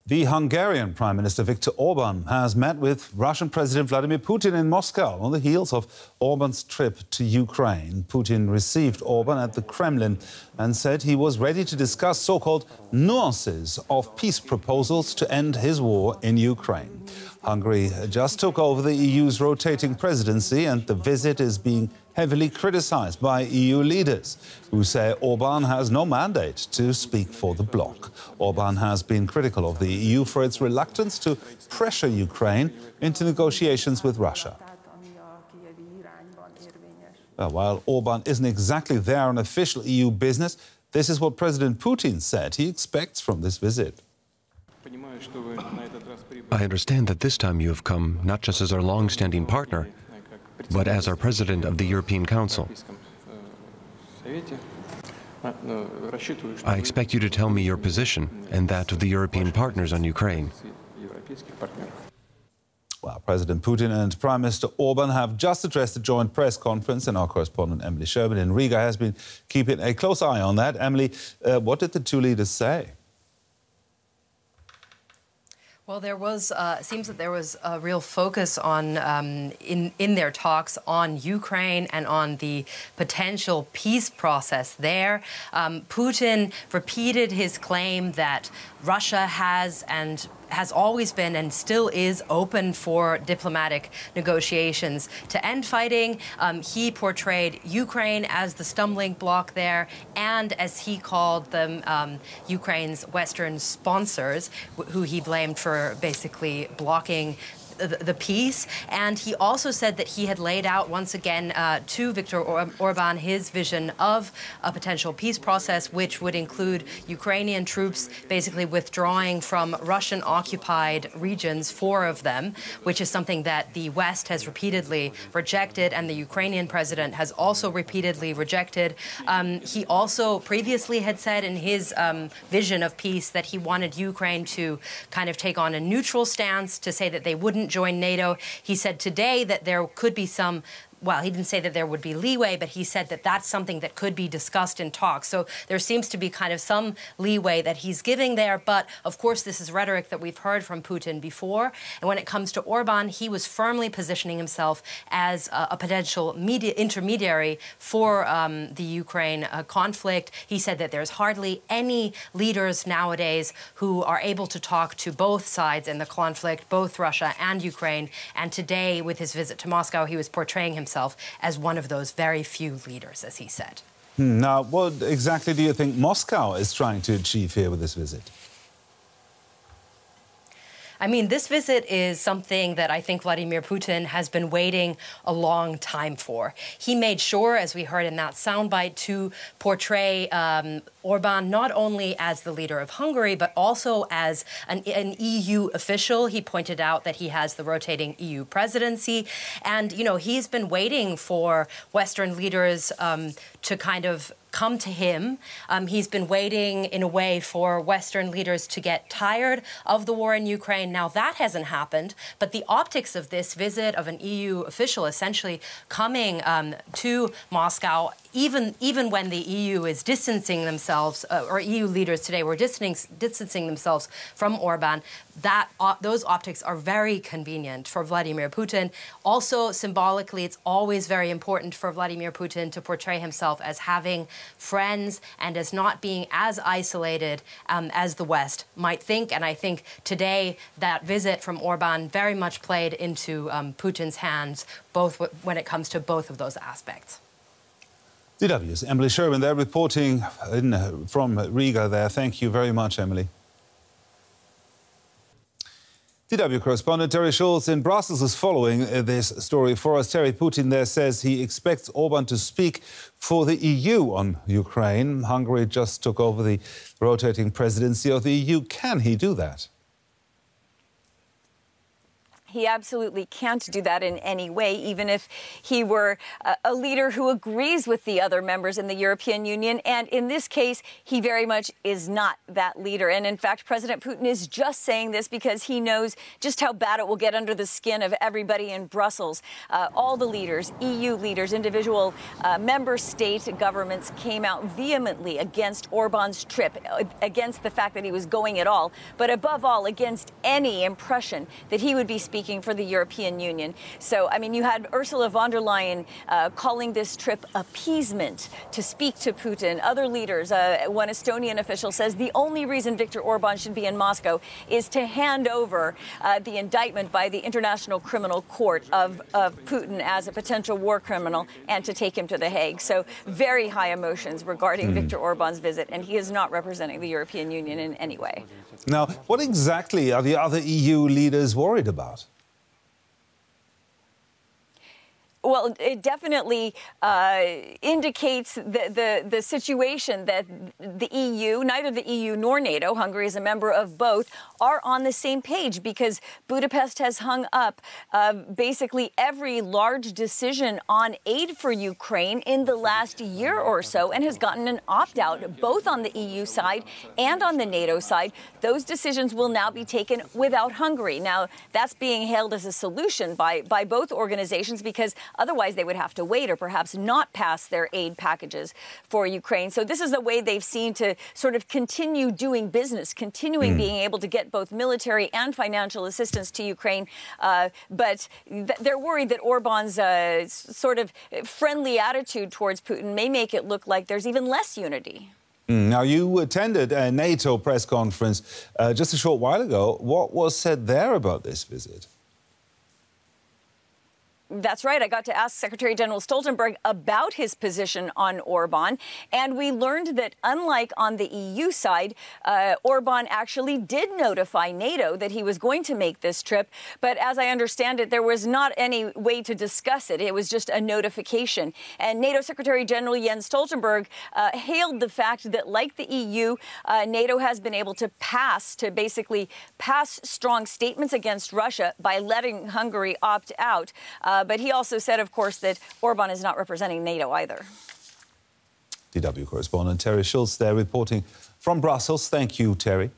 The Hungarian Prime Minister Viktor Orban has met with Russian President Vladimir Putin in Moscow on the heels of Orban's trip to Ukraine. Putin received Orban at the Kremlin and said he was ready to discuss so-called nuances of peace proposals to end his war in Ukraine. Hungary just took over the EU's rotating presidency, and the visit is being heavily criticized by EU leaders, who say Orban has no mandate to speak for the bloc. Orban has been critical of the EU for its reluctance to pressure Ukraine into negotiations with Russia. Well, while Orban isn't exactly there on official EU business, this is what President Putin said he expects from this visit. I understand that this time you have come not just as our long-standing partner, but as our President of the European Council. I expect you to tell me your position and that of the European partners on Ukraine. Well, President Putin and Prime Minister Orban have just addressed a joint press conference, and our correspondent Emily Sherman in Riga has been keeping a close eye on that. Emily, what did the two leaders say? Well, there was, seems that there was a real focus on, in their talks on Ukraine and on the potential peace process there. Putin repeated his claim that Russia has always been and still is open for diplomatic negotiations to end fighting. He portrayed Ukraine as the stumbling block there, and as he called them, Ukraine's Western sponsors, who he blamed for basically blocking the peace. And he also said that he had laid out once again to Viktor Orban his vision of a potential peace process, which would include Ukrainian troops basically withdrawing from Russian-occupied regions, 4 of them, which is something that the West has repeatedly rejected, and the Ukrainian president has also repeatedly rejected. He also previously had said in his vision of peace that he wanted Ukraine to kind of take on a neutral stance, to say that they wouldn't join NATO. He said today that there could be some, well, he didn't say that there would be leeway, but he said that that's something that could be discussed in talks. So there seems to be kind of some leeway that he's giving there. But of course, this is rhetoric that we've heard from Putin before. And when it comes to Orban, he was firmly positioning himself as a potential intermediary for the Ukraine conflict. He said that there's hardly any leaders nowadays who are able to talk to both sides in the conflict, both Russia and Ukraine. And today, with his visit to Moscow, he was portraying himself as one of those very few leaders, as he said. Now, what exactly do you think Moscow is trying to achieve here with this visit? I mean, this visit is something that I think Vladimir Putin has been waiting a long time for. He made sure, as we heard in that soundbite, to portray Orban not only as the leader of Hungary, but also as an EU official. He pointed out that he has the rotating EU presidency. And, you know, he's been waiting for Western leaders to kind of come to him. He's been waiting, in a way, for Western leaders to get tired of the war in Ukraine. Now, that hasn't happened, but the optics of this visit of an EU official essentially coming to Moscow, even when the EU is distancing themselves, or EU leaders today were distancing themselves from Orban, those optics are very convenient for Vladimir Putin. Also, symbolically, it's always very important for Vladimir Putin to portray himself as having friends and as not being as isolated as the West might think. And I think today that visit from Orban very much played into Putin's hands, both when it comes to both of those aspects. DW's Emily Sherman there reporting from Riga there. Thank you very much, Emily. DW correspondent Terry Schultz in Brussels is following this story for us. Terry, Putin there says he expects Orban to speak for the EU on Ukraine. Hungary just took over the rotating presidency of the EU. Can he do that? He absolutely can't do that in any way, even if he were a leader who agrees with the other members in the European Union. And in this case, he very much is not that leader. And in fact, President Putin is just saying this because he knows just how bad it will get under the skin of everybody in Brussels. All the leaders, EU leaders, individual member state governments came out vehemently against Orban's trip, against the fact that he was going at all, but above all, against any impression that he would be speaking for the European Union. So, I mean, you had Ursula von der Leyen calling this trip appeasement to speak to Putin. Other leaders, one Estonian official says the only reason Viktor Orban should be in Moscow is to hand over the indictment by the International Criminal Court of Putin as a potential war criminal and to take him to The Hague. So very high emotions regarding Viktor Orban's visit, and he is not representing the European Union in any way. Now, what exactly are the other EU leaders worried about? Well, it definitely indicates the situation that the EU, neither the EU nor NATO, Hungary is a member of both, are on the same page, because Budapest has hung up basically every large decision on aid for Ukraine in the last year or so and has gotten an opt-out both on the EU side and on the NATO side. Those decisions will now be taken without Hungary. Now, that's being hailed as a solution by both organizations, because otherwise they would have to wait or perhaps not pass their aid packages for Ukraine. So this is a way they've seen to sort of continue doing business, continuing being able to get both military and financial assistance to Ukraine. But they're worried that Orban's sort of friendly attitude towards Putin may make it look like there's even less unity. Now, you attended a NATO press conference just a short while ago. What was said there about this visit? That's right. I got to ask Secretary General Stoltenberg about his position on Orban, and we learned that unlike on the EU side, Orban actually did notify NATO that he was going to make this trip. But as I understand it, there was not any way to discuss it. It was just a notification. And NATO Secretary General Jens Stoltenberg hailed the fact that, like the EU, NATO has been able to basically pass strong statements against Russia by letting Hungary opt out. But he also said, of course, that Orban is not representing NATO either. DW correspondent Terry Schultz there reporting from Brussels. Thank you, Terry.